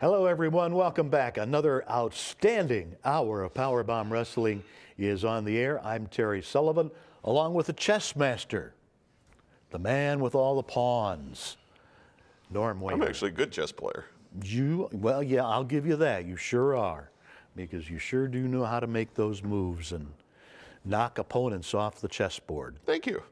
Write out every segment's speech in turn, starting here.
Hello, everyone. Welcome back. Another outstanding hour of PowerBomb Wrestling is on the air. I'm Terry Sullivan, along with the chess master, the man with all the pawns, Norm Wamer. I'm actually a good chess player. Well, yeah, I'll give you that. You sure are, because you sure do know how to make those moves and knock opponents off the chessboard. Thank you.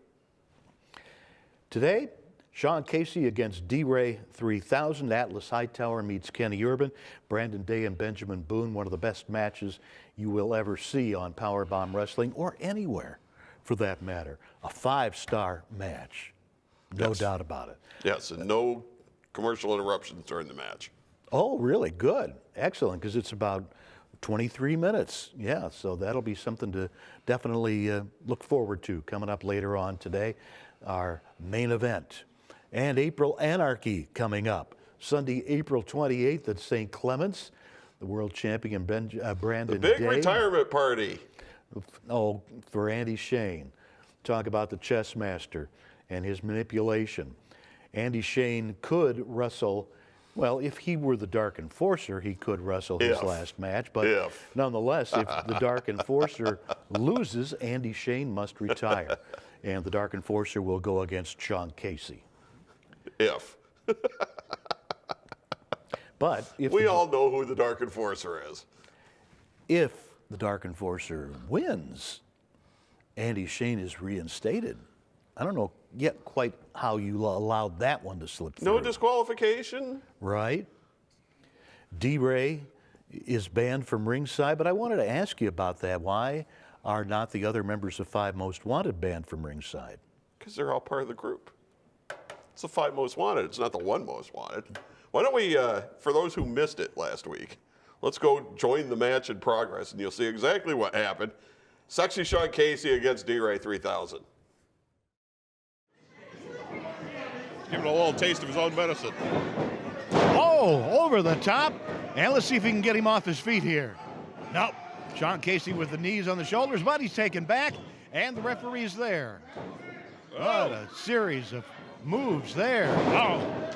Today, Sean Casey against D-Ray 3000. Atlas Hightower meets Kenny Urban. Brandon Day and Benjamin Boone, one of the best matches you will ever see on PowerBomb Wrestling, or anywhere for that matter. A 5-star match. No doubt about it. Yes, and no commercial interruptions during the match. Oh, really? Good. Excellent, because it's about 23 minutes. Yeah, so that'll be something to definitely look forward to coming up later on today. Our main event. And April Anarchy coming up. Sunday, April 28th at St. Clement's. The world champion Brandon Day. The big retirement party. Oh, for Andy Shane. Talk about the chess master and his manipulation. Andy Shane could wrestle, well, if he were the Dark Enforcer, he could wrestle his last match. But nonetheless, if the Dark Enforcer loses, Andy Shane must retire. And the Dark Enforcer will go against Sean Casey. But if we all know who the Dark Enforcer is. If the Dark Enforcer wins, Andy Shane is reinstated. I don't know yet quite how you allowed that one to slip through. No disqualification? Right. D-Ray is banned from ringside, but I wanted to ask you about that. Why are not the other members of Five Most Wanted banned from ringside? Because they're all part of the group. It's the 5 most wanted. It's not the 1 most wanted. Why don't we, for those who missed it last week, let's go join the match in progress, and you'll see exactly what happened. Sexy Sean Casey against D-Ray 3000. Give it a little taste of his own medicine. Oh, over the top. And let's see if we can get him off his feet here. Nope. Sean Casey with the knees on the shoulders, but he's taken back, and the referee's there. What a series of moves there. Oh,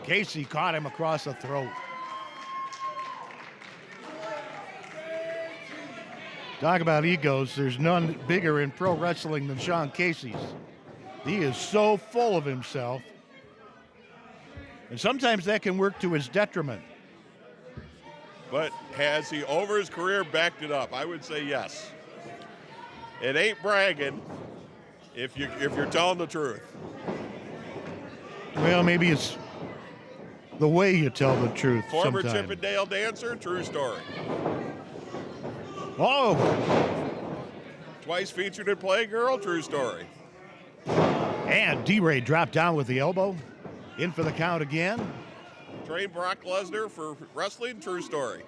Casey caught him across the throat. Talk about egos. There's none bigger in pro wrestling than Sean Casey's. He is so full of himself. And sometimes that can work to his detriment. But has he, over his career, backed it up? I would say yes. It ain't bragging if you're telling the truth. Well, maybe it's the way you tell the truth. Former sometimes. Chippendale dancer, true story. Oh! Twice featured in Playgirl, true story. And D-Ray dropped down with the elbow. In for the count again. Trained Brock Lesnar for wrestling, true story.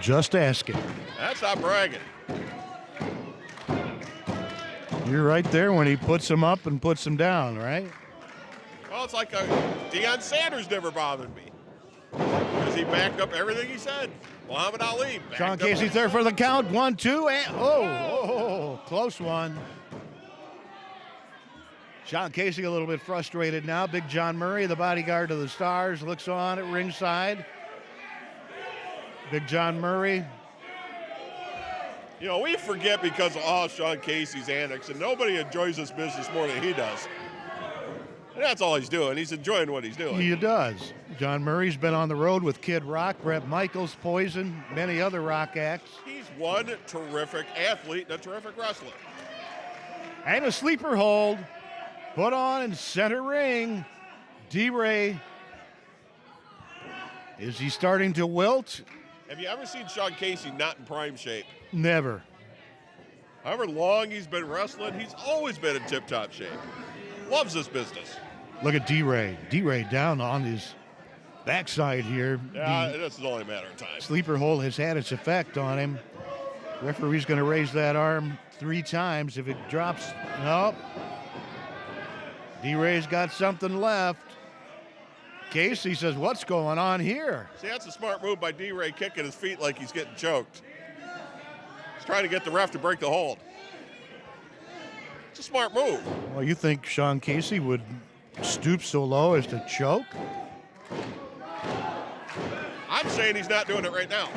Just asking. That's not bragging. You're right there when he puts him up and puts him down, right? Well, it's like Deion Sanders never bothered me. Because he backed up everything he said. Muhammad Ali. Sean Casey's there for the count. 1, 2, and oh, close one. Sean Casey a little bit frustrated now. Big John Murray, the bodyguard of the Stars, looks on at ringside. Big John Murray. You know, we forget because of all Sean Casey's antics, and nobody enjoys this business more than he does. And that's all he's doing. He's enjoying what he's doing. He does. John Murray's been on the road with Kid Rock, Bret Michaels, Poison, many other rock acts. He's one terrific athlete and a terrific wrestler. And a sleeper hold. Put on in center ring. D-Ray. Is he starting to wilt? Have you ever seen Sean Casey not in prime shape? Never. However long he's been wrestling, he's always been in tip-top shape. Loves this business. Look at D-Ray. D-Ray down on his backside here. Yeah, this is only a matter of time. Sleeper hold has had its effect on him. Referee's going to raise that arm 3 times. If it drops, nope. D-Ray's got something left. Casey says, what's going on here? See, that's a smart move by D-Ray, kicking his feet like he's getting choked. He's trying to get the ref to break the hold. It's a smart move. Well, you think Sean Casey would Stoops so low as to choke. I'm saying he's not doing it right now.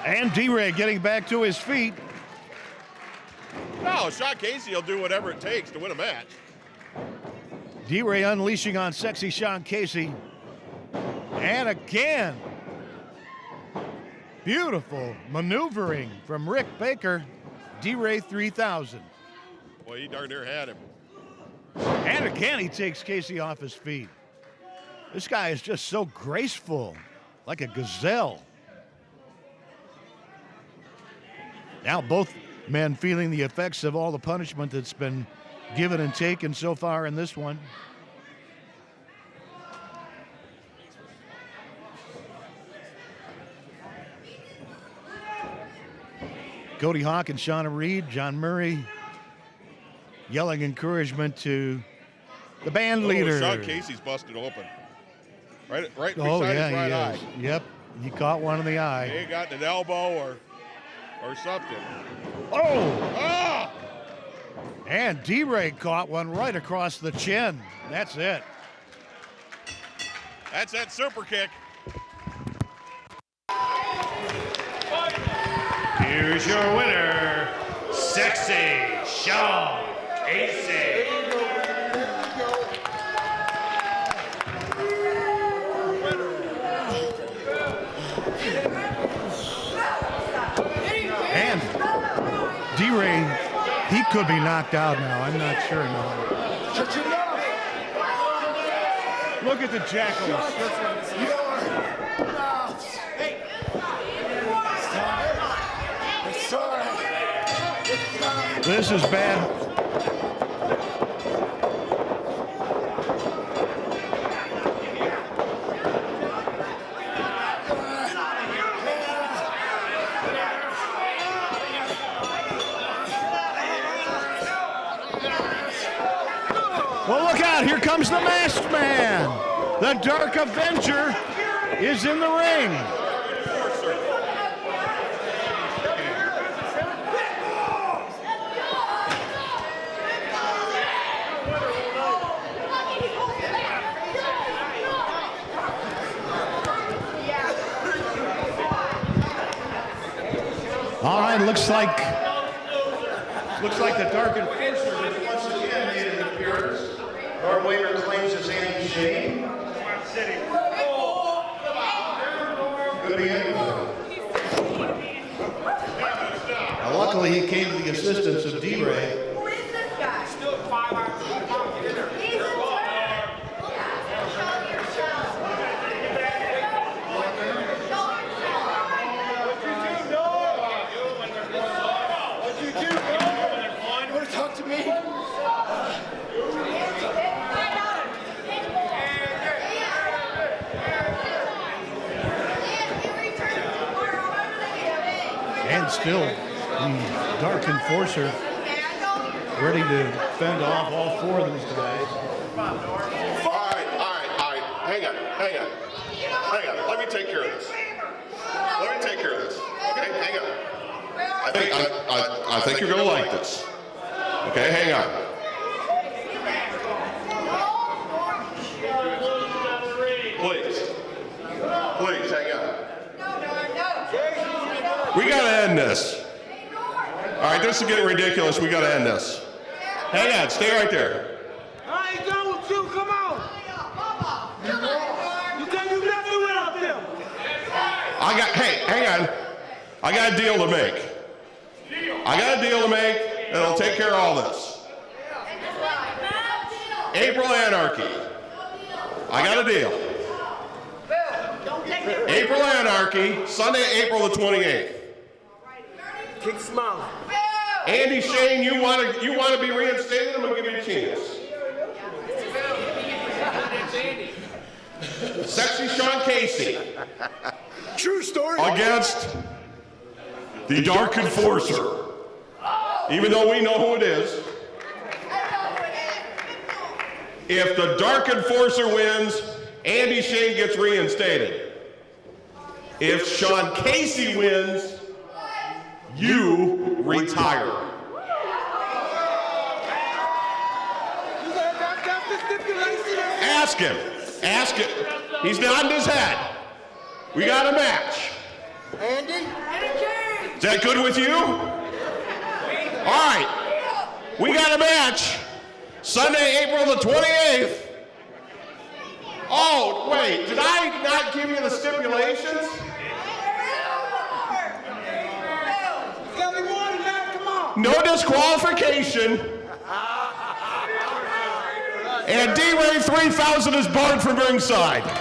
And D-Ray getting back to his feet. No, Sean Casey will do whatever it takes to win a match. D-Ray unleashing on sexy Sean Casey. And again, beautiful maneuvering from Rick Baker. D-Ray 3000. Well, he darn near had him. And again, he takes Casey off his feet. This guy is just so graceful, like a gazelle. Now both men feeling the effects of all the punishment that's been given and taken so far in this one. Cody Hawk and Shauna Reed, John Murray yelling encouragement to the band leader. Sean Casey's busted open. Right beside Oh, his yeah, right he eye. is. Yep, he caught one in the eye. He got an elbow or something. Oh! Ah! And D-Ray caught one right across the chin. That's it. That's that super kick. Here's your winner, Sexy Sean Casey. And D-Ray, he could be knocked out now. I'm not sure now. Look at the jackals. This is bad. Well, look out. Here comes the masked man. The Dark Avenger is in the ring. All right, looks like the Dark Enforcer has once again made an appearance. Our Wamer claims his Andy Shane. Could be anyone. Now, luckily, he came to the assistance of D-Ray. Who is this guy? Still 5 hours. He's in And still, the Dark Enforcer ready to fend off all 4 of these guys. All right. Hang on. Let me take care of this. Okay, hang on. I think you're gonna like this. Okay, hang on. Please, hang on. We gotta end this. All right, this is getting ridiculous. We gotta end this. Hang on, stay right there. I ain't done with you, come on! You can't do nothing without them! Hang on. I got a deal to make. And I'll take care of all this. April Anarchy. I got a deal. April Anarchy, Sunday, April the 28th. Keep smiling. Andy Shane, you want to be reinstated? I'm gonna give you a chance. Sexy Sean Casey True story. against the Dark Enforcer. Even though we know who it is. If the Dark Enforcer wins, Andy Shane gets reinstated. If Sean Casey wins, you retire. Ask him. Ask him. He's nodding his head. We got a match. Andy? Is that good with you? All right. We got a match. Sunday, April the 28th. Oh, wait. Did I not give you the stipulations? Tell me one, man. Come on. No disqualification. And D-Ray 3000 is barred from ringside. What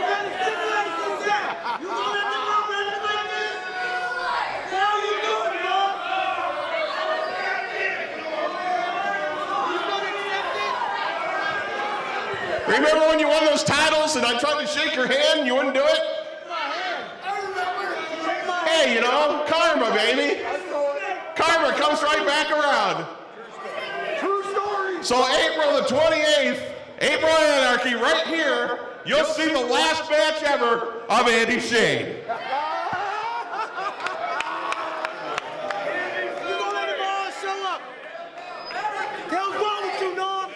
kind of stipulation is that? You gonna let them run like this? How you doing, dog? You gonna accept it? Remember when you won those titles and I tried to shake your hand and you wouldn't do it? I remember. Shake my Hey, you know, karma, baby. Karma comes right back around. True story. So April the 28th, April Anarchy right here, you'll see the last match ever of Andy Shane. You gonna let them all show up? Hell's wrong with you, Norm?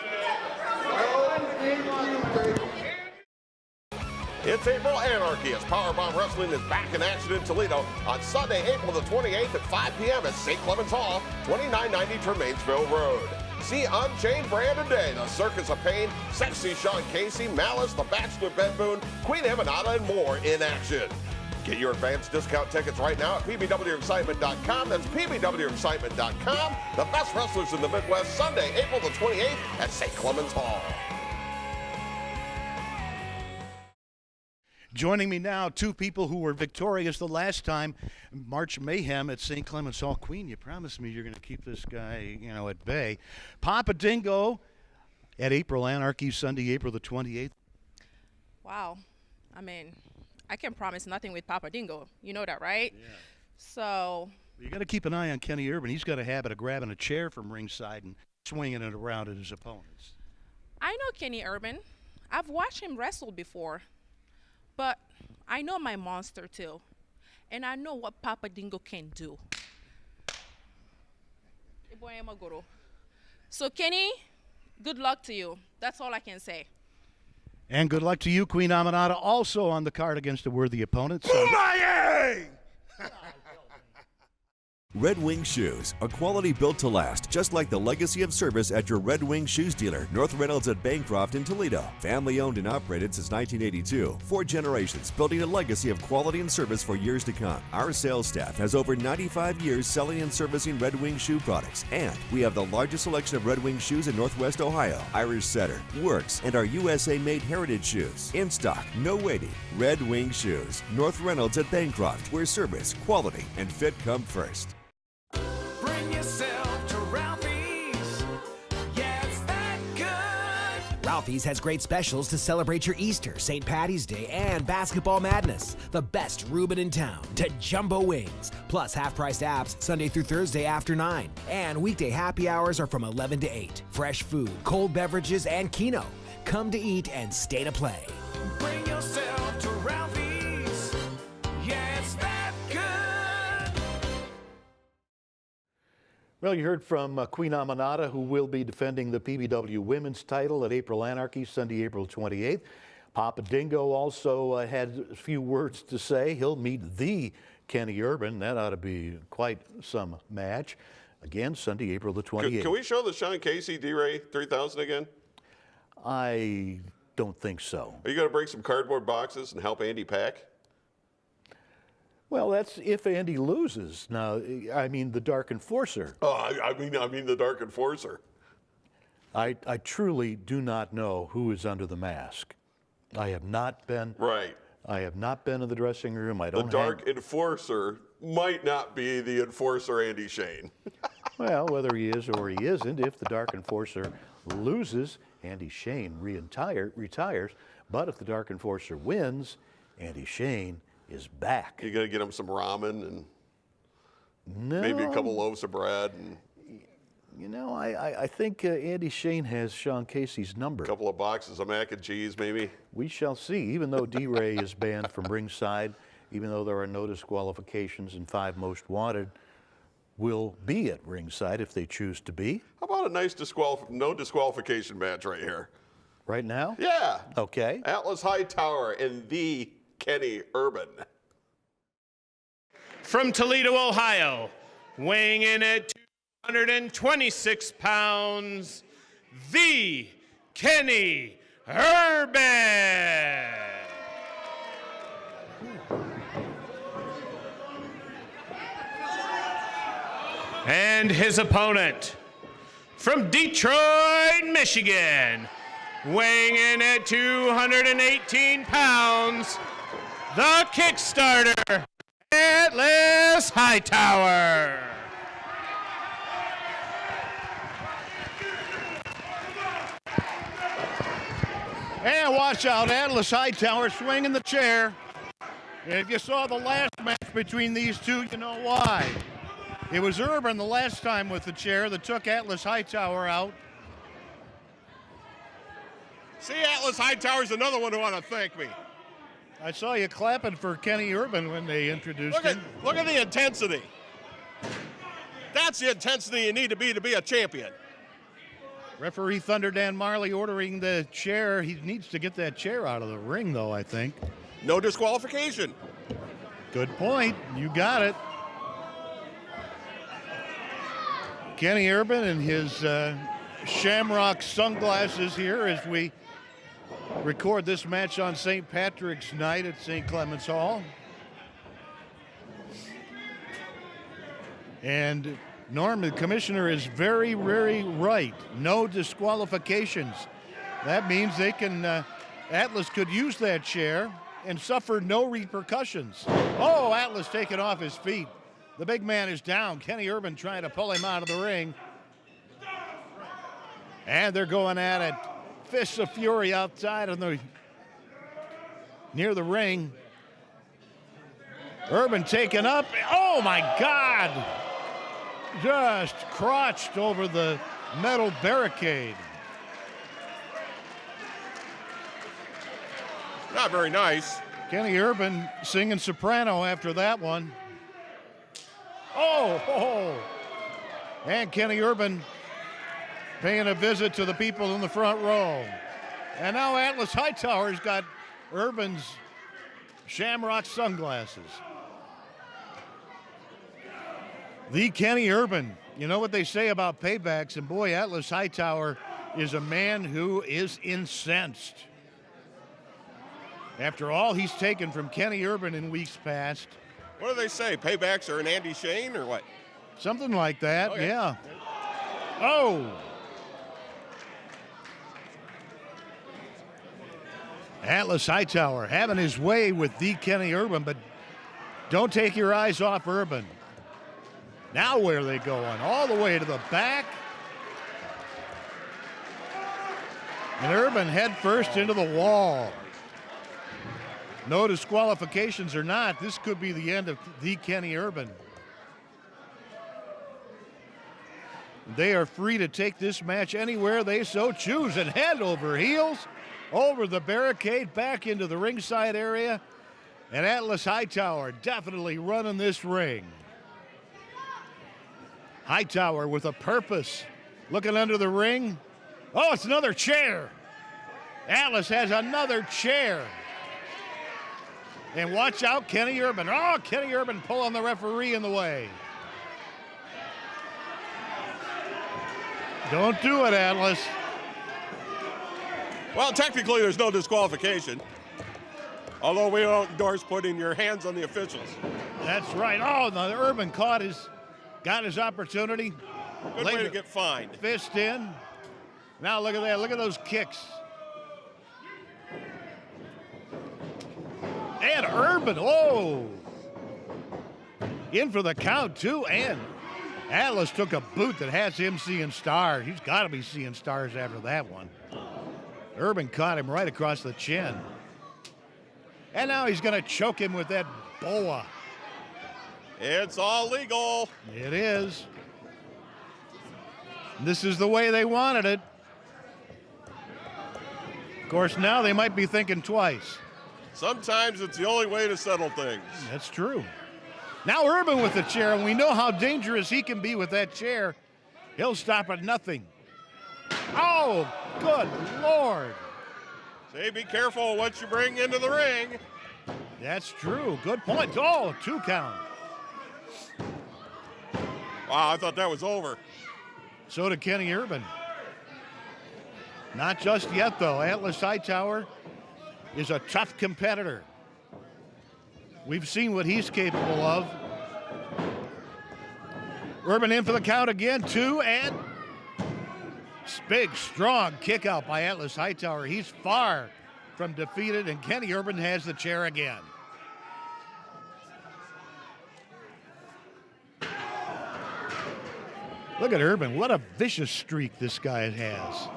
It's April Anarchy as PowerBomb Wrestling is back in action in Toledo on Sunday, April the 28th at 5 p.m. at St. Clement's Hall, 2990 Tremainsville Road. See Unchained Brandon Day, The Circus of Pain, Sexy Sean Casey, Malice, The Bachelor Ben Boone, Queen Emanata, and more in action. Get your advanced discount tickets right now at pbwexcitement.com. That's pbwexcitement.com. The best wrestlers in the Midwest, Sunday, April the 28th at St. Clement's Hall. Joining me now, two people who were victorious the last time, March Mayhem at St. Clement's Hall. Queen, you promised me you're going to keep this guy, at bay. Papa Dingo at April Anarchy, Sunday, April the 28th. Wow. I mean, I can promise nothing with Papa Dingo. You know that, right? Yeah. So. You got to keep an eye on Kenny Urban. He's got a habit of grabbing a chair from ringside and swinging it around at his opponents. I know Kenny Urban. I've watched him wrestle before. But I know my monster too. And I know what Papa Dingo can do. So Kenny, good luck to you. That's all I can say. And good luck to you, Queen Amanata, also on the card against a worthy opponent. So. Red Wing Shoes, a quality built to last, just like the legacy of service at your Red Wing Shoes dealer, North Reynolds at Bancroft in Toledo. Family owned and operated since 1982. 4 generations building a legacy of quality and service for years to come. Our sales staff has over 95 years selling and servicing Red Wing shoe products. And we have the largest selection of Red Wing shoes in Northwest Ohio. Irish Setter, Works, and our USA-made heritage shoes. In stock, no waiting. Red Wing Shoes, North Reynolds at Bancroft, where service, quality, and fit come first. Bring yourself to Ralphie's. Yeah, it's that good. Ralphie's has great specials to celebrate your Easter, St. Patty's Day, and Basketball Madness. The best Reuben in town to jumbo wings. Plus half-priced apps Sunday through Thursday after 9. And weekday happy hours are from 11 to 8. Fresh food, cold beverages, and Keno. Come to eat and stay to play. Bring yourself to Ralphie's. Yeah, it's that good. Well, you heard from Queen Amanata, who will be defending the PBW Women's title at April Anarchy, Sunday, April 28th. Papa Dingo also had a few words to say. He'll meet the Kenny Urban. That ought to be quite some match. Again, Sunday, April the 28th. Can we show the Sean Casey D-Ray 3000 again? I don't think so. Are you going to bring some cardboard boxes and help Andy pack? Well, that's if Andy loses. Now, I mean the Dark Enforcer. Oh, I mean the Dark Enforcer. I truly do not know who is under the mask. I have not been. Right. I have not been in the dressing room. I don't. The Dark Enforcer might not be the Enforcer Andy Shane. Well, whether he is or he isn't, if the Dark Enforcer loses, Andy Shane retires. But if the Dark Enforcer wins, Andy Shane is back. You gonna get him some ramen and maybe a couple loaves of bread and you know, I think Andy Shane has Sean Casey's number. a couple of boxes of mac and cheese, maybe. We shall see. Even though D-Ray is banned from ringside, even though there are no disqualifications and 5 most wanted, will be at ringside if they choose to be. How about a nice no disqualification match right here? Right now? Yeah. Okay. Atlas Hightower and the Kenny Urban. From Toledo, Ohio, weighing in at 226 pounds, the Kenny Urban. And his opponent, from Detroit, Michigan, weighing in at 218 pounds, the Kickstarter, Atlas Hightower. And watch out, Atlas Hightower swinging the chair. And if you saw the last match between these two, you know why. It was Urban the last time with the chair that took Atlas Hightower out. See, Atlas Hightower's another one who want to thank me. I saw you clapping for Kenny Urban when they introduced him. Look at the intensity. That's the intensity you need to be a champion. Referee Thunder Dan Marley ordering the chair. He needs to get that chair out of the ring, though, I think. No disqualification. Good point. You got it. Kenny Urban and his shamrock sunglasses here as we record this match on St. Patrick's night at St. Clement's Hall. And Norm, the commissioner, is very, very right. No disqualifications. That means they can, Atlas could use that chair and suffer no repercussions. Oh, Atlas taken off his feet. The big man is down. Kenny Urban trying to pull him out of the ring. And they're going at it. Fists of fury outside near the ring. Urban taken up. Oh my God! Just crotched over the metal barricade. Not very nice. Kenny Urban singing soprano after that one. Oh! And Kenny Urban paying a visit to the people in the front row. And now Atlas Hightower's got Urban's shamrock sunglasses. The Kenny Urban. You know what they say about paybacks, and boy, Atlas Hightower is a man who is incensed. After all he's taken from Kenny Urban in weeks past. What do they say? Paybacks are an Andy Shane or what? Something like that, Okay. Yeah. Oh! Atlas Hightower having his way with the Kenny Urban, but don't take your eyes off Urban. Now where are they going? All the way to the back. And Urban head first into the wall. No disqualifications or not, this could be the end of the Kenny Urban. They are free to take this match anywhere they so choose, and head over heels, over the barricade, back into the ringside area. And Atlas Hightower definitely running this ring. Hightower with a purpose, looking under the ring. Oh, it's another chair. Atlas has another chair. And watch out, Kenny Urban. Oh, Kenny Urban pulling the referee in the way. Don't do it, Atlas. Well, technically there's no disqualification. Although we don't endorse putting your hands on the officials. That's right. Oh, the Urban got his opportunity. Good way to get fined. Fist in. Now look at that. Look at those kicks. And Urban, oh. In for the count, too. And Atlas took a boot that has him seeing stars. He's got to be seeing stars after that one. Urban caught him right across the chin. And now he's going to choke him with that boa. It's all legal. It is. This is the way they wanted it. Of course, now they might be thinking twice. Sometimes it's the only way to settle things. That's true. Now Urban with the chair, and we know how dangerous he can be with that chair. He'll stop at nothing. Oh, good Lord. Say, be careful what you bring into the ring. That's true. Good point. Oh, 2 count. Wow, I thought that was over. So did Kenny Urban. Not just yet, though. Atlas Hightower is a tough competitor. We've seen what he's capable of. Urban in for the count again, 2, and big, strong kick out by Atlas Hightower. He's far from defeated, and Kenny Urban has the chair again. Look at Urban. What a vicious streak this guy has.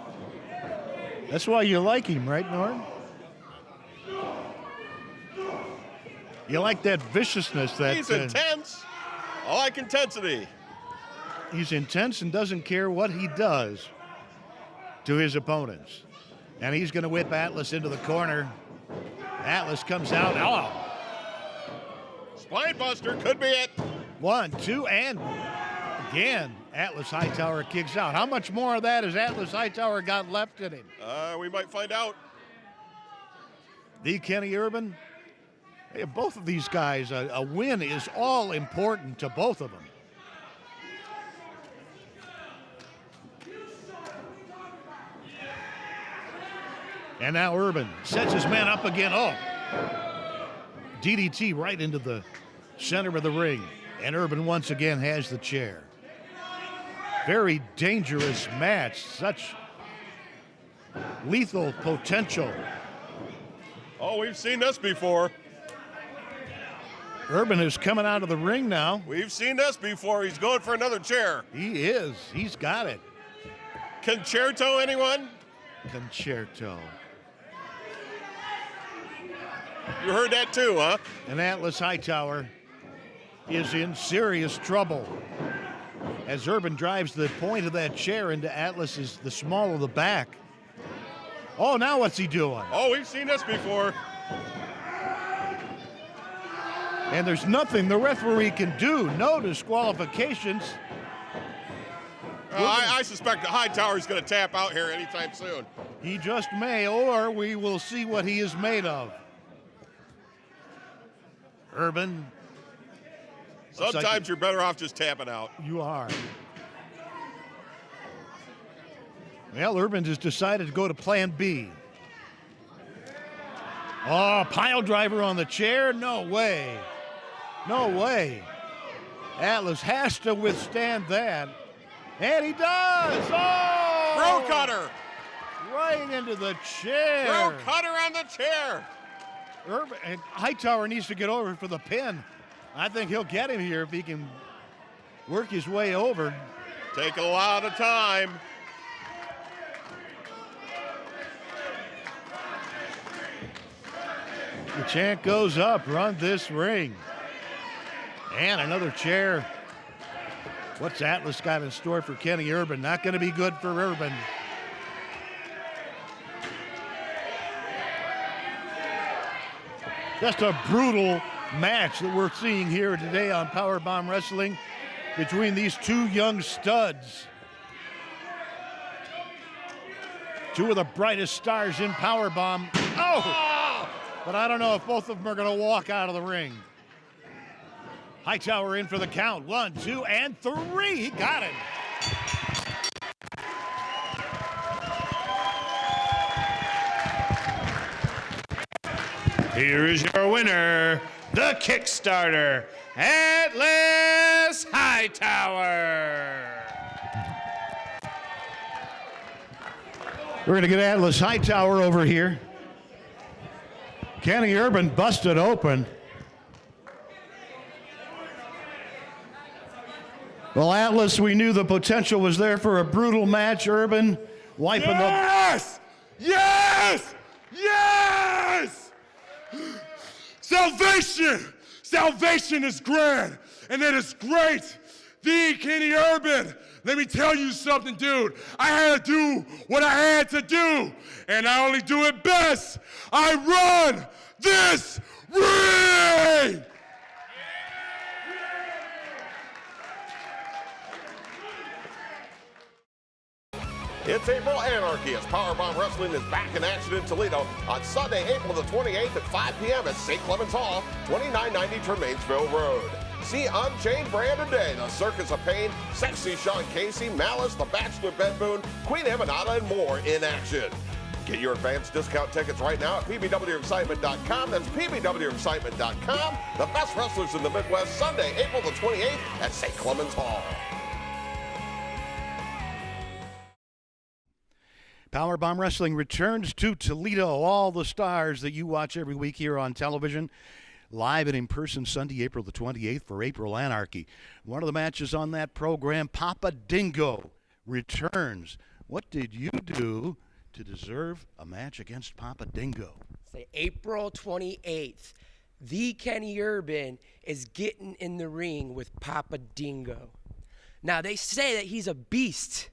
That's why you like him, right, Norm? You like that viciousness. That He's intense. I like intensity. He's intense and doesn't care what he does to his opponents. And he's going to whip Atlas into the corner. Atlas comes out. Oh. Spine buster could be it. 1, 2, and again, Atlas Hightower kicks out. How much more of that has Atlas Hightower got left in him? We might find out. The Kenny Urban. Hey, both of these guys, a win is all important to both of them. And now Urban sets his man up again. Oh, DDT right into the center of the ring. And Urban once again has the chair. Very dangerous match. Such lethal potential. Oh, we've seen this before. Urban is coming out of the ring now. We've seen this before. He's going for another chair. He is. He's got it. Concerto, anyone? Concerto. You heard that too, huh? And Atlas Hightower is in serious trouble as Urban drives the point of that chair into Atlas's, the small of the back. Oh, now what's he doing? Oh, we've seen this before. And there's nothing the referee can do. No disqualifications. I suspect the Hightower's going to tap out here anytime soon. He just may, or we will see what he is made of. Urban. Sometimes you're better off just tapping out. You are. Well, Urban has decided to go to plan B. Oh, pile driver on the chair? No way. No way. Atlas has to withstand that. And he does. Oh! Throw cutter. Right into the chair. Throw cutter on the chair. Urban, and Hightower needs to get over for the pin. I think he'll get him here if he can work his way over. Take a lot of time. The chant goes up, run this ring. And another chair. What's Atlas got in store for Kenny Urban? Not going to be good for Urban. Just a brutal match that we're seeing here today on PowerBomb Wrestling between these two young studs. Two of the brightest stars in PowerBomb. Oh! But I don't know if both of them are going to walk out of the ring. Hightower in for the count. 1, 2, and 3. He got it. Here is your winner, the Kickstarter, Atlas Hightower. We're going to get Atlas Hightower over here. Kenny Urban busted open. Well, Atlas, we knew the potential was there for a brutal match. Urban wiping Yes! Yes! Yes! Salvation! Salvation is grand, and it is great. The Kenny Urban, let me tell you something, dude. I had to do what I had to do, and I only do it best. I run this ring! It's April Anarchy as PowerBomb Wrestling is back in action in Toledo on Sunday, April the 28th at 5 p.m. at St. Clement's Hall, 2990 Tremainsville Road. See Unchained Brandon Day, The Circus of Pain, Sexy Sean Casey, Malice, The Bachelor Ben Boone, Queen Emanata, and more in action. Get your advanced discount tickets right now at pbwexcitement.com. That's pbwexcitement.com. The best wrestlers in the Midwest, Sunday, April the 28th at St. Clement's Hall. PowerBomb Wrestling returns to Toledo. All the stars that you watch every week here on television, live and in person Sunday, April the 28th for April Anarchy. One of the matches on that program, Papa Dingo, returns. What did you do to deserve a match against Papa Dingo? Say April 28th, the Kenny Urban is getting in the ring with Papa Dingo. Now, they say that he's a beast.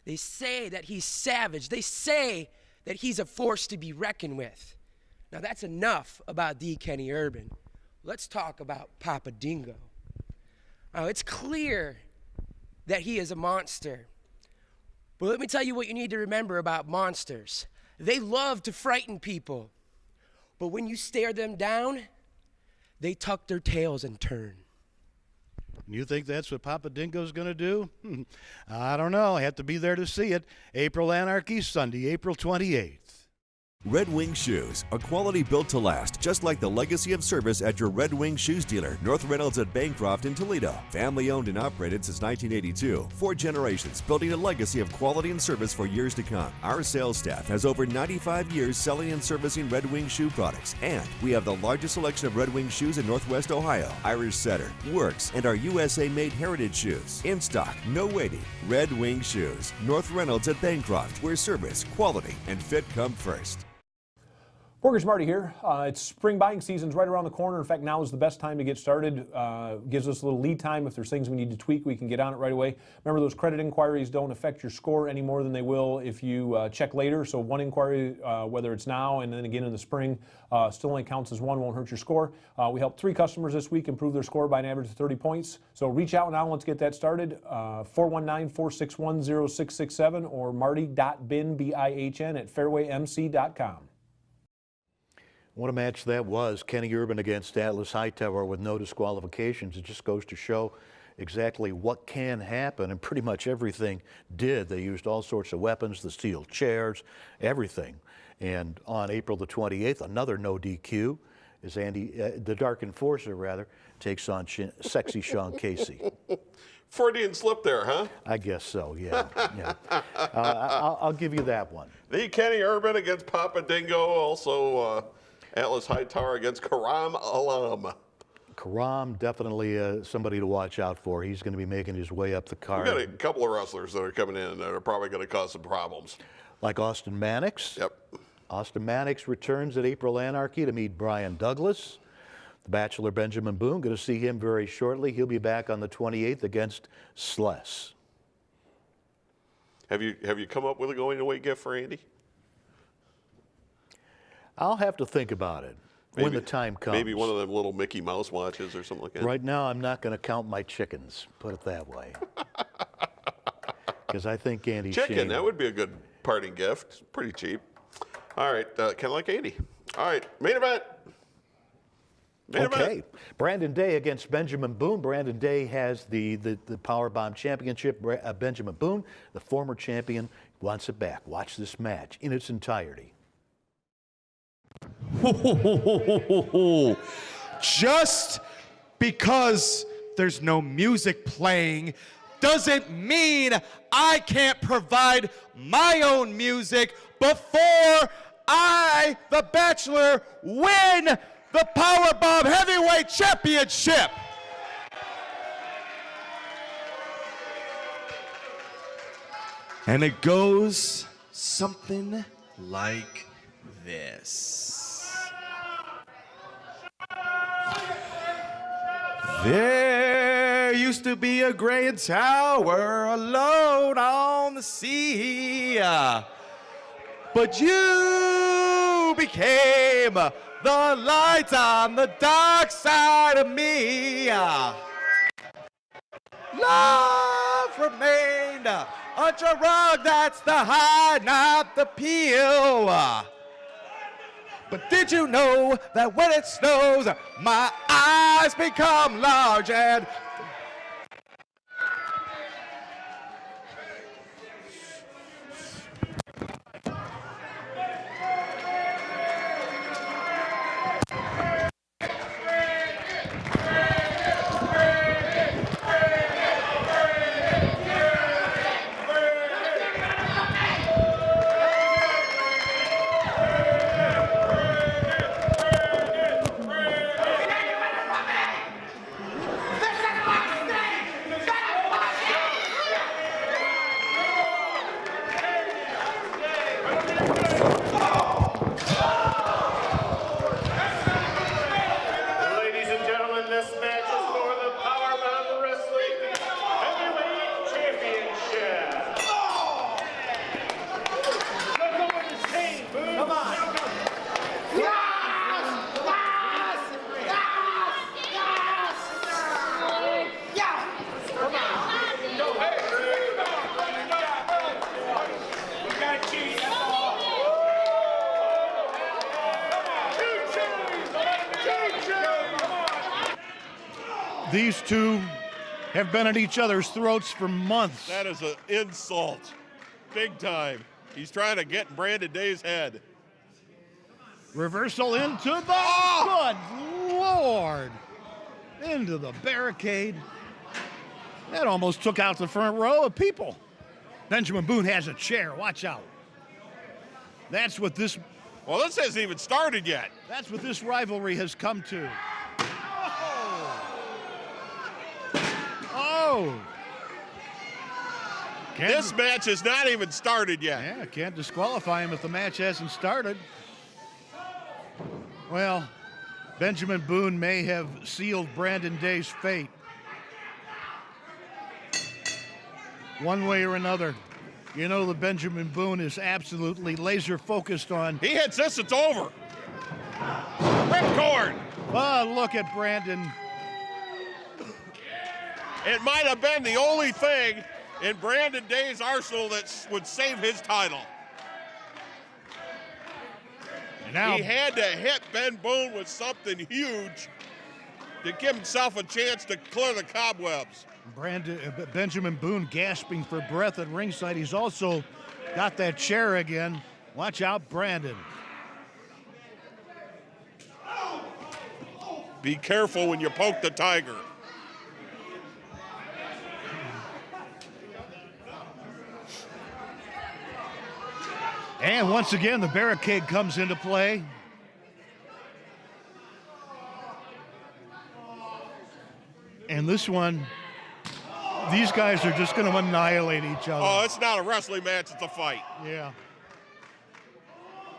They say that he's savage. They say that he's a force to be reckoned with. Now, that's enough about the Kenny Urban. Let's talk about Papa Dingo. Now, it's clear that he is a monster. But let me tell you what you need to remember about monsters. They love to frighten people. But when you stare them down, they tuck their tails and turn. You think that's what Papa Dingo's going to do? I don't know. I have to be there to see it. April Anarchy, Sunday, April 28th. Red Wing Shoes, a quality built to last, just like the legacy of service at your Red Wing Shoes dealer, North Reynolds at Bancroft in Toledo. Family owned and operated since 1982. 4 generations, building a legacy of quality and service for years to come. Our sales staff has over 95 years selling and servicing Red Wing shoe products, and we have the largest selection of Red Wing shoes in Northwest Ohio. Irish Setter, Works, and our USA-made heritage shoes. In stock, no waiting. Red Wing Shoes, North Reynolds at Bancroft, where service, quality, and fit come first. Mortgage Marty here. It's spring buying season's right around the corner. In fact, now is the best time to get started. Gives us a little lead time. If there's things we need to tweak, we can get on it right away. Remember, those credit inquiries don't affect your score any more than they will if you check later. So one inquiry, whether it's now and then again in the spring, still only counts as one, won't hurt your score. We helped 3 customers this week improve their score by an average of 30 points. So reach out now. Let's get that started. 419-461-0667 or marty.bin, B-I-H-N, at fairwaymc.com. What a match that was. Kenny Urban against Atlas Hightower with no disqualifications. It just goes to show exactly what can happen, and pretty much everything did. They used all sorts of weapons, the steel chairs, everything. And on April the 28th, another no DQ is the Dark Enforcer, rather, takes on Sexy Sean Casey. Freudian slip there, huh? I guess so, yeah. Yeah. I'll give you that one. The Kenny Urban against Papa Dingo, also Atlas Hightower against Karam Alam. Karam, definitely somebody to watch out for. He's going to be making his way up the card. We've got a couple of wrestlers that are coming in that are probably going to cause some problems. Like Austin Mannix. Yep. Austin Mannix returns at April Anarchy to meet Brian Douglas. The Bachelor Benjamin Boone, going to see him very shortly. He'll be back on the 28th against Sless. Have you come up with a going away gift for Andy? I'll have to think about it when the time comes. Maybe one of them little Mickey Mouse watches or something like that. Right now, I'm not going to count my chickens, put it that way. Because I think Andy Shane, that would be a good parting gift. Pretty cheap. All right, kind of like Andy. All right, main event. Okay, Brandon Day against Benjamin Boone. Brandon Day has the PowerBomb Championship. Benjamin Boone, the former champion, wants it back. Watch this match in its entirety. Just because there's no music playing doesn't mean I can't provide my own music before I, the Bachelor, win the PowerBomb Heavyweight Championship. And it goes something like this. There used to be a great tower alone on the sea, but you became the light on the dark side of me. Love remained a drug, that's the high, not the pill. But did you know that when it snows, my eyes become large and Ladies and gentlemen, this match is for the PowerBomb Wrestling Heavyweight Championship. Let's go with this team, Boone. Come on. Come on. Go, hey. We got to cheat. That's all. These two have been at each other's throats for months. That is an insult. Big time. He's trying to get in Brandon Day's head. Reversal into the good Lord. Into the barricade. That almost took out the front row of people. Benjamin Boone has a chair. Watch out. That's what this. Well, this hasn't even started yet. That's what this rivalry has come to. Oh. This match has not even started yet. Yeah, can't disqualify him if the match hasn't started. Well, Benjamin Boone may have sealed Brandon Day's fate. One way or another. You know that Benjamin Boone is absolutely laser focused on. He hits this, it's over. Ripcord. Oh, look at Brandon. It might have been the only thing in Brandon Day's arsenal that would save his title. And now he had to hit Ben Boone with something huge to give himself a chance to clear the cobwebs. Benjamin Boone gasping for breath at ringside. He's also got that chair again. Watch out, Brandon. Be careful when you poke the tiger. And once again, the barricade comes into play. And this one, these guys are just going to annihilate each other. Oh, it's not a wrestling match, it's a fight. Yeah.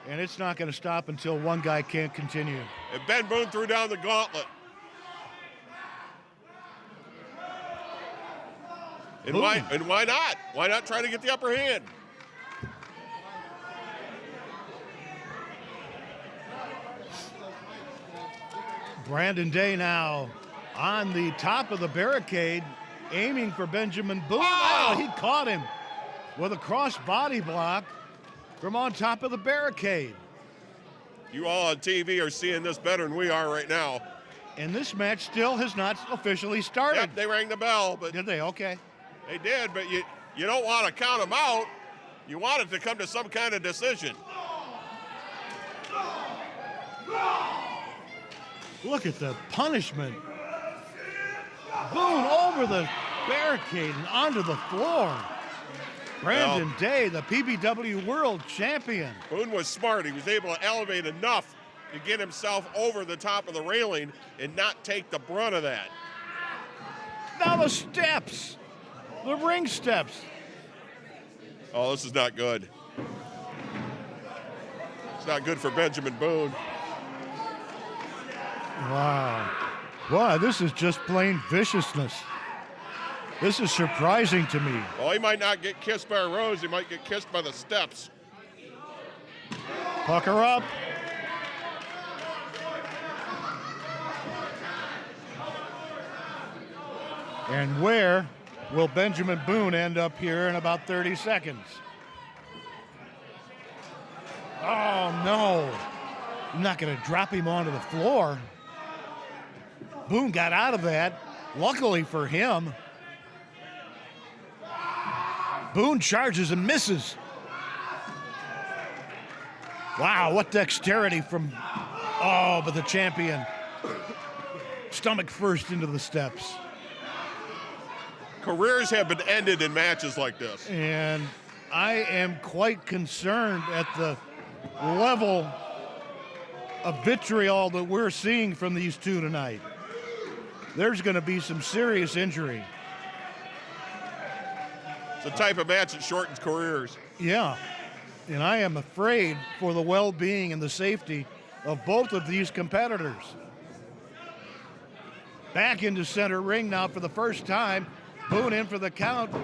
And it's not going to stop until one guy can't continue. And Ben Boone threw down the gauntlet. And why not? Why not try to get the upper hand? Brandon Day now on the top of the barricade, aiming for Benjamin Boone. Oh, he caught him with a cross body block from on top of the barricade. You all on TV are seeing this better than we are right now. And this match still has not officially started. Yep, they rang the bell, but did they? Okay. They did, but you don't want to count them out. You want it to come to some kind of decision. Look at the punishment. Boone over the barricade and onto the floor. Brandon Day, the PBW World Champion. Boone was smart. He was able to elevate enough to get himself over the top of the railing and not take the brunt of that. Now the steps. The ring steps. Oh, this is not good. It's not good for Benjamin Boone. Wow. Wow, this is just plain viciousness. This is surprising to me. Well, he might not get kissed by a rose. He might get kissed by the steps. Pucker up. And where Will Benjamin Boone end up here in about 30 seconds? Oh, no. I'm not going to drop him onto the floor. Boone got out of that, luckily for him. Boone charges and misses. Wow, what dexterity from, but the champion. Stomach first into the steps. Careers have been ended in matches like this. And I am quite concerned at the level of vitriol that we're seeing from these two tonight. There's going to be some serious injury. It's a type of match that shortens careers. Yeah, and I am afraid for the well-being and the safety of both of these competitors. Back into center ring now for the first time. Boone in for the count.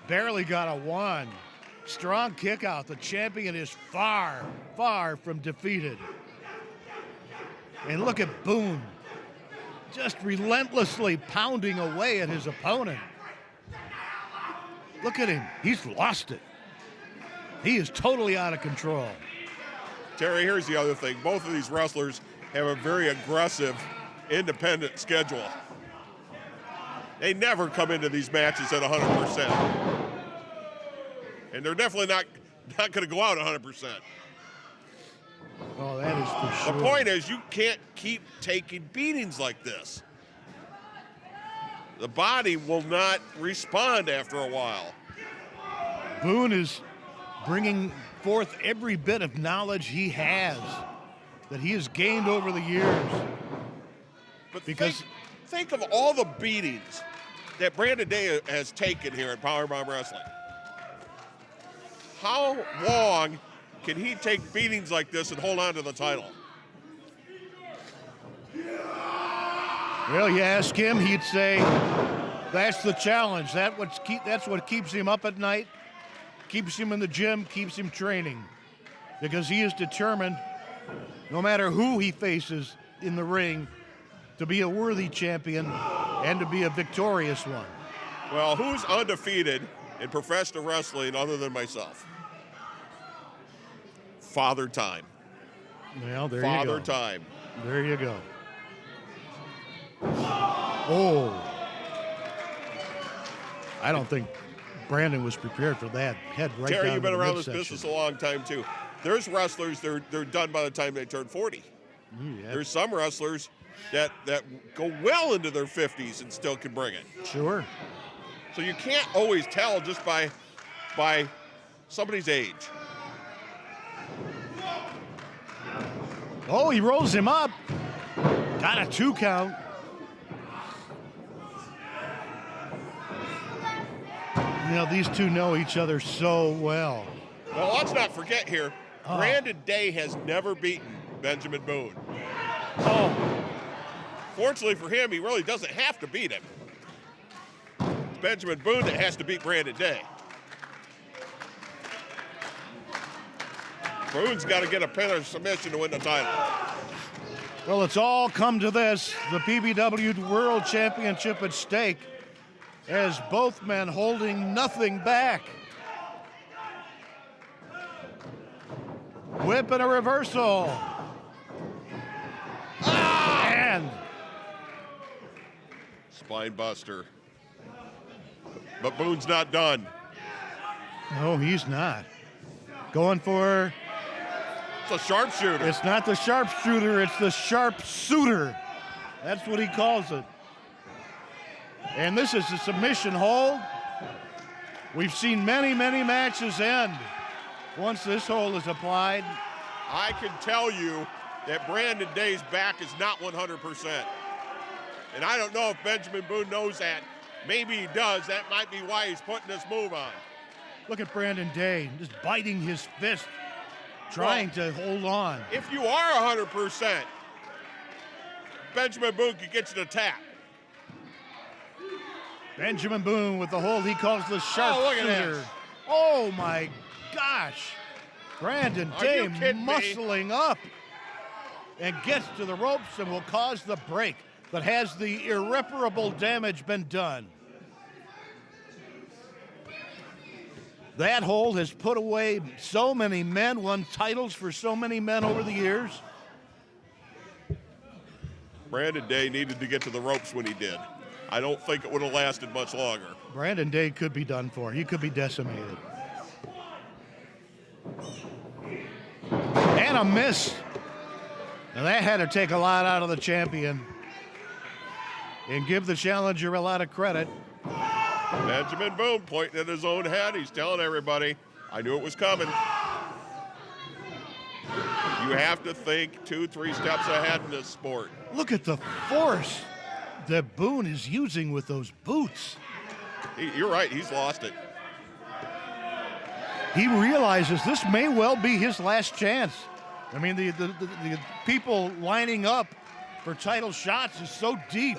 Barely got a one. Strong kick out. The champion is far, far from defeated. And look at Boone, just relentlessly pounding away at his opponent. Look at him. He's lost it. He is totally out of control. Terry, here's the other thing. Both of these wrestlers have a very aggressive, independent schedule. They never come into these matches at 100%. And they're definitely not going to go out 100%. Oh, that is for sure. The point is, you can't keep taking beatings like this. The body will not respond after a while. Boone is bringing forth every bit of knowledge he has, that he has gained over the years. But because think of all the beatings that Brandon Day has taken here at PowerBomb Wrestling. How long can he take beatings like this and hold on to the title? Well, you ask him, he'd say, that's the challenge. That's what keeps him up at night, keeps him in the gym, keeps him training. Because he is determined, no matter who he faces in the ring, to be a worthy champion and to be a victorious one. Well, who's undefeated in professional wrestling other than myself? Father Time. Well, there Father you go. Time. There you go. Oh. I don't think Brandon was prepared for that. Head right Terry, down you've been to the around this midsection. business a long time, too. There's wrestlers, they're done by the time they turn 40. Yeah. There's some wrestlers that go well into their 50s and still can bring it. Sure. So you can't always tell just by somebody's age. Oh, he rolls him up. Got a 2 count. You know, these two know each other so well. Well, let's not forget here, Brandon Day has never beaten Benjamin Boone. Oh. Fortunately for him, he really doesn't have to beat him. It's Benjamin Boone that has to beat Brandon Day. Boone's got to get a pin or submission to win the title. Well, it's all come to this. The PBW World Championship at stake, as both men holding nothing back. Whip and a reversal. And Spine buster. But Boone's not done. no, he's not. Going for... It's a sharpshooter. It's not the sharpshooter, it's the sharp suitor. That's what he calls it. And this is a submission hold. We've seen many, many matches end once this hold is applied. I can tell you that Brandon Day's back is not 100%. And I don't know if Benjamin Boone knows that. Maybe he does. That might be why he's putting this move on. Look at Brandon Day just biting his fist, trying to hold on. If you are 100%, Benjamin Boone could get you to tap. Benjamin Boone with the hold he calls the sharp Oh, look at shooter. this. Oh my gosh. Brandon Are Day you kidding me? muscling up and gets to the ropes and will cause the break. But has the irreparable damage been done? That hold has put away so many men, won titles for so many men over the years. Brandon Day needed to get to the ropes when he did. I don't think it would have lasted much longer. Brandon Day could be done for. He could be decimated. And a miss. And that had to take a lot out of the champion and give the challenger a lot of credit. Benjamin Boone pointing at his own head. He's telling everybody, I knew it was coming. You have to think 2-3 steps ahead in this sport. Look at the force that Boone is using with those boots. You're right, he's lost it. He realizes this may well be his last chance. I mean, the people lining up for title shots is so deep,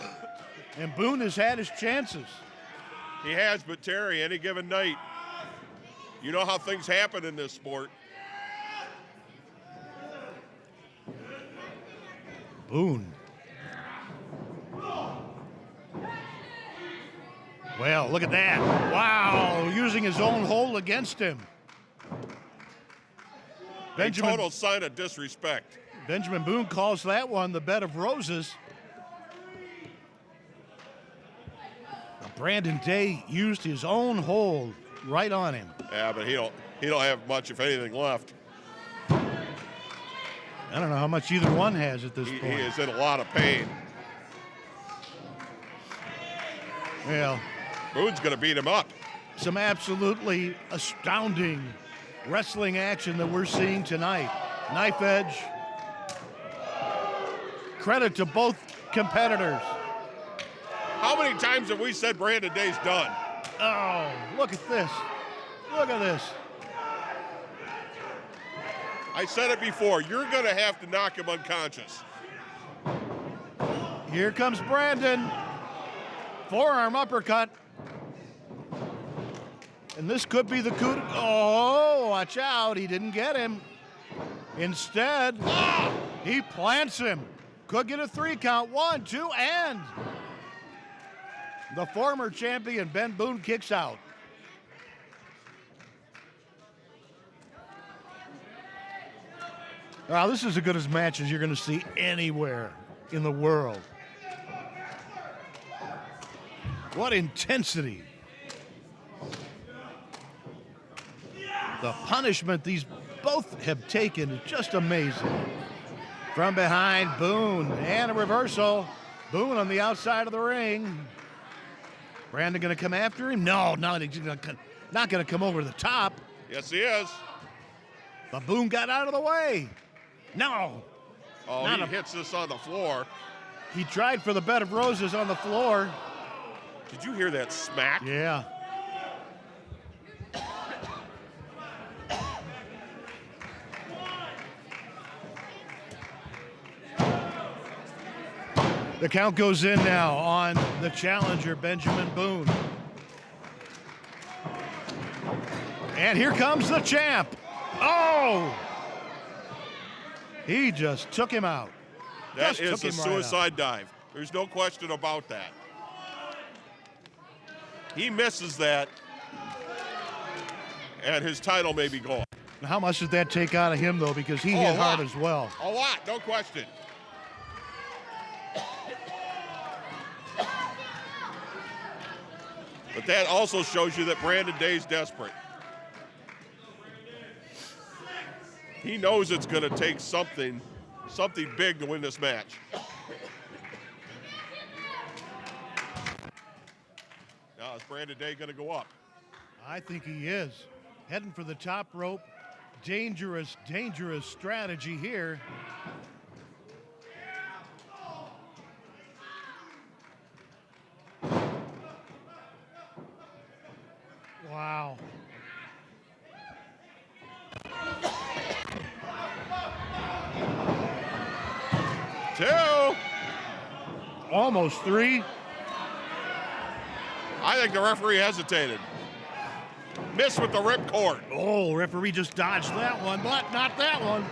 and Boone has had his chances. He has, but Terry, any given night, you know how things happen in this sport. Boone. Well, look at that. Wow, using his own hold against him. A total sign of disrespect. Benjamin Boone calls that one the bed of roses. Brandon Day used his own hold right on him. Yeah, but he don't have much, if anything, left. I don't know how much either one has at this point. He is in a lot of pain. Well, Boone's going to beat him up. Some absolutely astounding wrestling action that we're seeing tonight. Knife edge. Credit to both competitors. How many times have we said Brandon Day's done? Oh, look at this. Look at this. I said it before, you're going to have to knock him unconscious. Here comes Brandon. Forearm uppercut. And this could be the coup. Oh, watch out. He didn't get him. Instead, he plants him. Could get a 3 count. 1, 2, and the former champion, Ben Boone, kicks out. Wow, this is as good a match as you're going to see anywhere in the world. What intensity. The punishment these both have taken is just amazing. From behind, Boone, and a reversal. Boone on the outside of the ring. Brandon going to come after him? No, he's not going to come over the top. Yes, he is. But Boone got out of the way. No. Oh, he hits this on the floor. He tried for the bed of roses on the floor. Did you hear that smack? Yeah. The count goes in now on the challenger, Benjamin Boone. And here comes the champ. Oh! He just took him out. That is a suicide dive. There's no question about that. He misses that, and his title may be gone. How much did that take out of him, though? Because he hit hard as well. A lot, no question. But that also shows you that Brandon Day's desperate. He knows it's going to take something big to win this match. Now, is Brandon Day going to go up? I think he is. Heading for the top rope. Dangerous, dangerous strategy here. Wow. Two. Almost 3. I think the referee hesitated. Missed with the ripcord. Oh, referee just dodged that one, but not that one.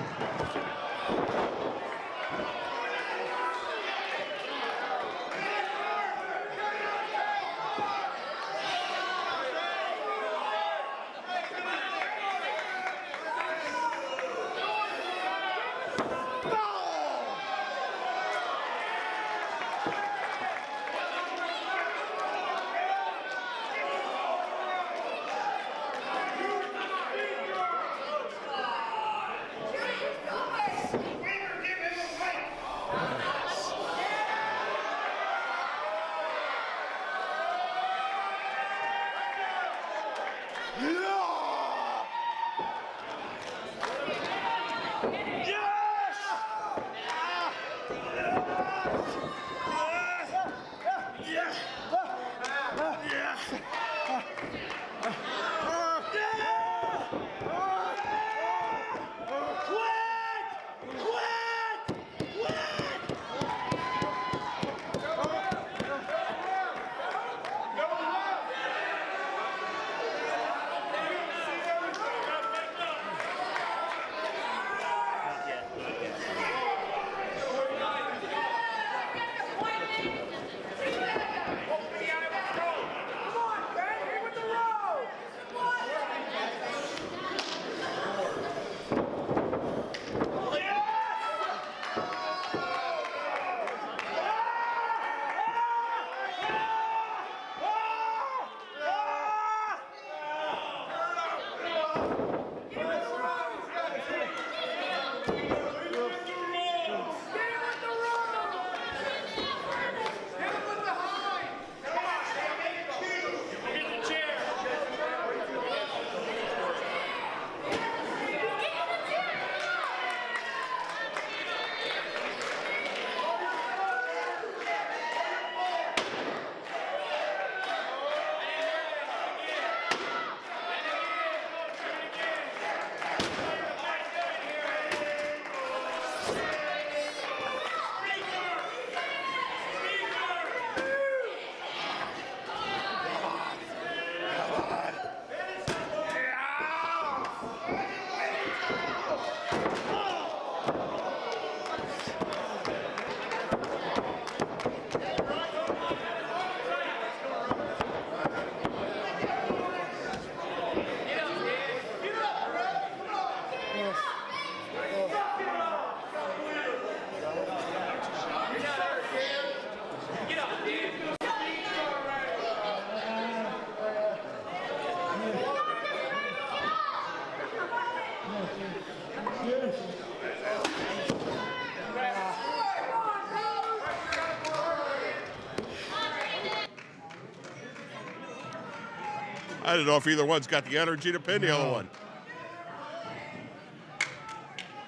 I don't know if either one's got the energy to pin the other one.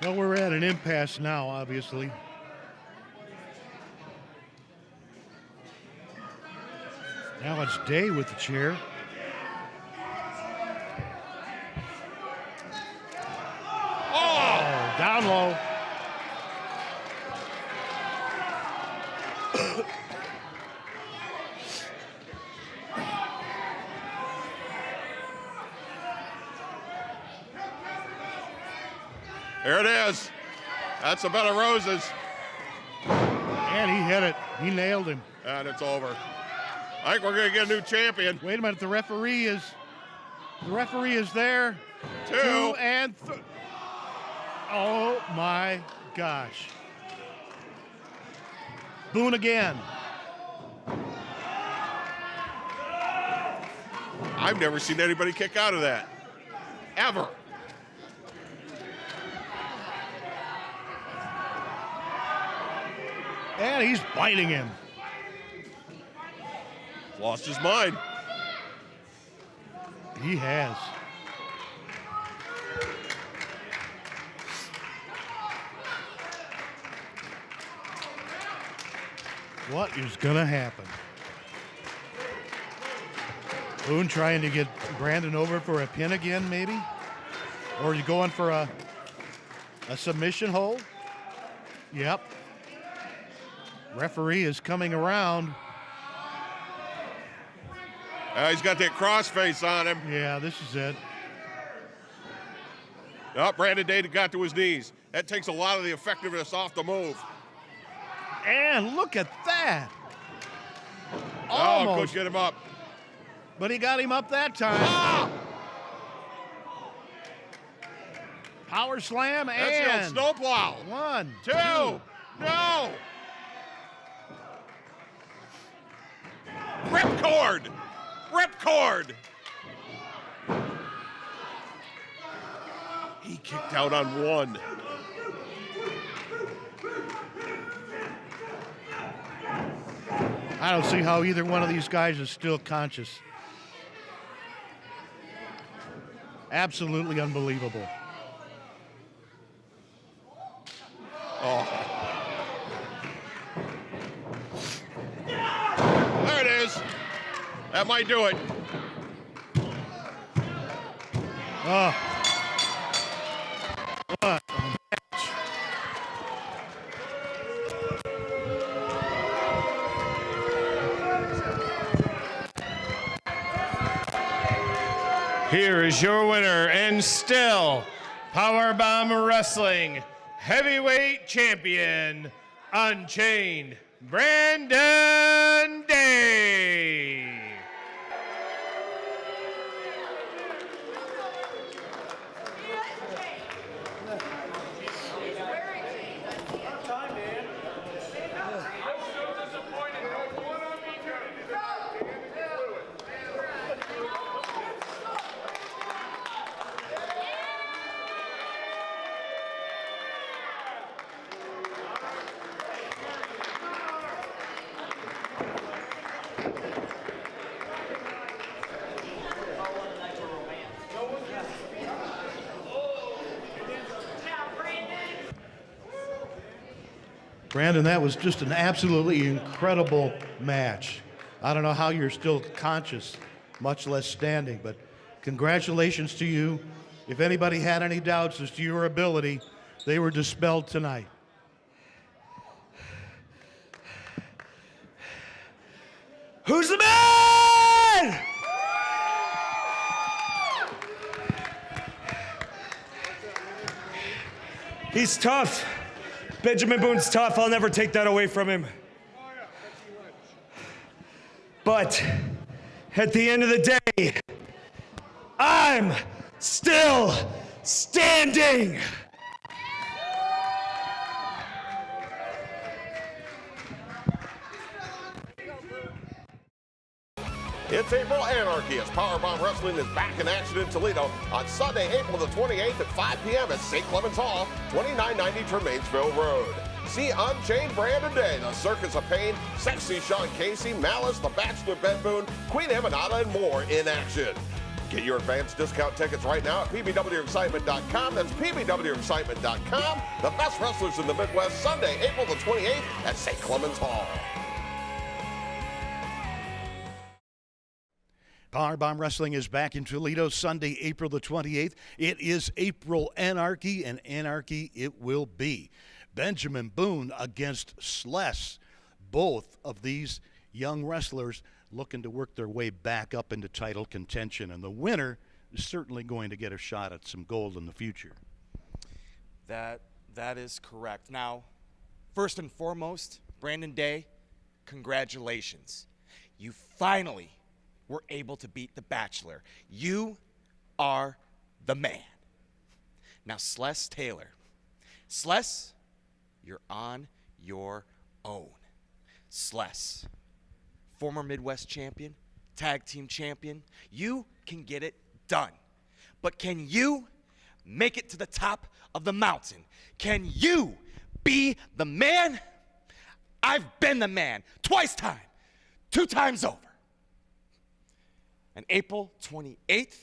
Well, we're at an impasse now, obviously. Now it's Day with the chair. Oh, down low. There it is. That's a bed of roses. And he hit it. He nailed him. And it's over. I think we're going to get a new champion. Wait a minute. The referee is there. Two and oh my gosh. Boone again. I've never seen anybody kick out of that. Ever. And he's biting him. Lost his mind. He has. What is going to happen? Boone trying to get Brandon over for a pin again, maybe? Or are you going for a submission hold? Yep. Referee is coming around. He's got that crossface on him. Yeah, this is it. Oh, Brandon Day got to his knees. That takes a lot of the effectiveness off the move. And look at that. Oh, Almost. could get him up. But he got him up that time. Ah! Power slam That's and the old snowplow. 1, 2. 2. No. Ripcord. Ripcord. He kicked out on 1. I don't see how either one of these guys is still conscious. Absolutely unbelievable. Oh. There it is. That might do it. Oh. What a match. Here is your winner and still PowerBomb Wrestling Heavyweight Champion, Unchained, Brandon Day. Brandon, that was just an absolutely incredible match. I don't know how you're still conscious, much less standing, but congratulations to you. If anybody had any doubts as to your ability, they were dispelled tonight. Who's the man? He's tough. Benjamin Boone's tough. I'll never take that away from him. But at the end of the day, I'm still standing. It's April Anarchy as PowerBomb Wrestling is back in action in Toledo on Sunday, April the 28th at 5 p.m. at St. Clement's Hall, 2990 Tremainsville Road. See Unchained Brandon Day, The Circus of Pain, Sexy Sean Casey, Malice, The Bachelor Ben Boone, Queen Emanata, and more in action. Get your advanced discount tickets right now at pbwexcitement.com. That's pbwexcitement.com. The best wrestlers in the Midwest, Sunday, April the 28th at St. Clement's Hall. PowerBomb Wrestling is back in Toledo Sunday, April the 28th. It is April Anarchy, and Anarchy it will be. Benjamin Boone against Sless. Both of these young wrestlers looking to work their way back up into title contention, and the winner is certainly going to get a shot at some gold in the future. That is correct. Now, first and foremost, Brandon Day, congratulations. You finally were able to beat The Bachelor. You are the man. Now, Sless Taylor. Sless, you're on your own. Sless, former Midwest champion, tag team champion, you can get it done. But can you make it to the top of the mountain? Can you be the man? I've been the man twice time, 2 times over. And April 28th,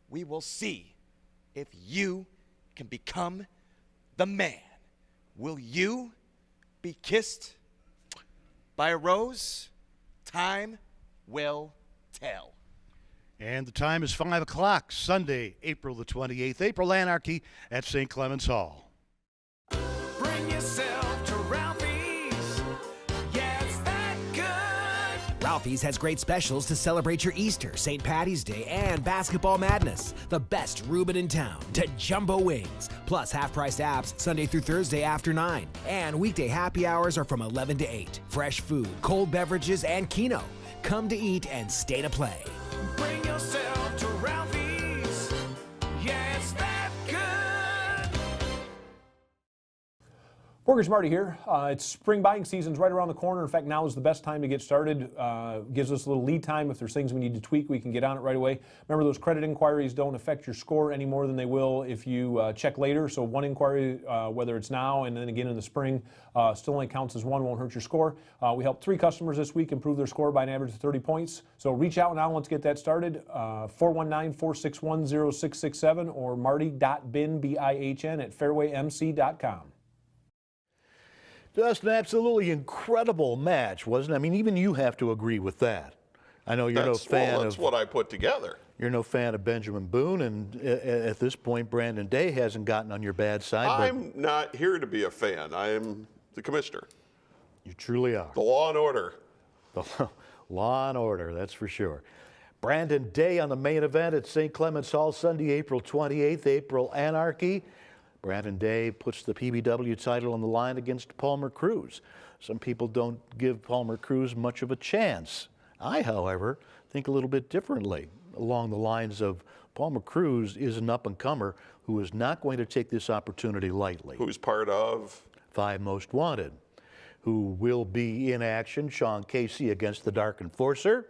we will see if you can become the man. Will you be kissed by a rose? Time will tell. And the time is 5 o'clock, Sunday, April the 28th. April Anarchy at St. Clement's Hall. Bring yourself to Ralphie's. Yeah, it's that good. Ralphie's has great specials to celebrate your Easter, St. Patty's Day, and Basketball Madness. The best Reuben in town to jumbo wings. Plus half-priced apps Sunday through Thursday after 9. And weekday happy hours are from 11 to 8. Fresh food, cold beverages, and Keno. Come to eat and stay to play. Bring yourself to Ralphie's. Yeah, it's that good. Mortgage Marty here. It's spring buying season's right around the corner. In fact, now is the best time to get started. Gives us a little lead time. If there's things we need to tweak, we can get on it right away. Remember, those credit inquiries don't affect your score any more than they will if you check later. So one inquiry, whether it's now and then again in the spring, still only counts as one, won't hurt your score. We helped 3 customers this week improve their score by an average of 30 points. So reach out now. Let's get that started. 419-461-0667 or marty.bin, B-I-H-N, at fairwaymc.com. Just an absolutely incredible match, wasn't it? I mean, even you have to agree with that. I know you're no fan that's what I put together. You're no fan of Benjamin Boone, and at this point, Brandon Day hasn't gotten on your bad side. I'm not here to be a fan. I am the commissioner. You truly are. The law and order. The law and order, that's for sure. Brandon Day on the main event at St. Clement's Hall, Sunday, April 28th, April Anarchy. Brandon Day puts the PBW title on the line against Palmer Cruz. Some people don't give Palmer Cruz much of a chance. I, however, think a little bit differently, along the lines of Palmer Cruz is an up-and-comer who is not going to take this opportunity lightly. Who's part of? 5 Most Wanted, who will be in action, Sean Casey against the Dark Enforcer,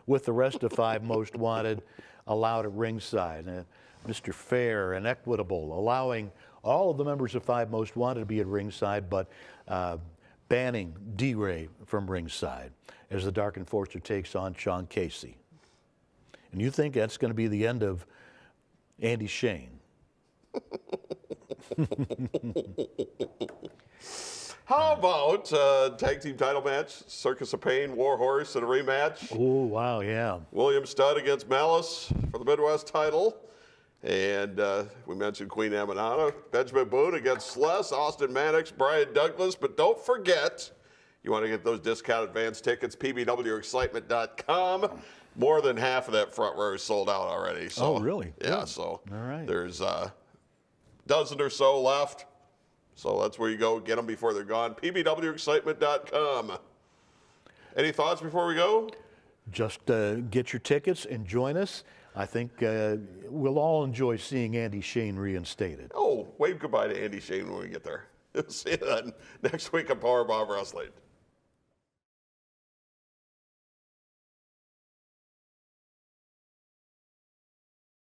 with the rest of 5 Most Wanted allowed at ringside. Mr. Fair and Equitable, allowing all of the members of 5 Most Wanted to be at ringside, but banning D-Ray from ringside as the Dark Enforcer takes on Sean Casey. And you think that's going to be the end of Andy Shane? How about tag team title match? Circus of Pain, Warhorse, and a rematch. Oh, wow, yeah. William Studd against Malice for the Midwest title. And we mentioned Queen Amanada. Benjamin Boone against Sless, Austin Maddox, Brian Douglas. But don't forget, you want to get those discount advance tickets, pbwexcitement.com. More than half of that front row is sold out already. So, Oh, really? Yeah, Good. so All right. there's a dozen or so left. So that's where you go. Get them before they're gone. pbwexcitement.com. Any thoughts before we go? Just get your tickets and join us. I think we'll all enjoy seeing Andy Shane reinstated. Oh, wave goodbye to Andy Shane when we get there. See you then next week on PowerBomb Wrestling.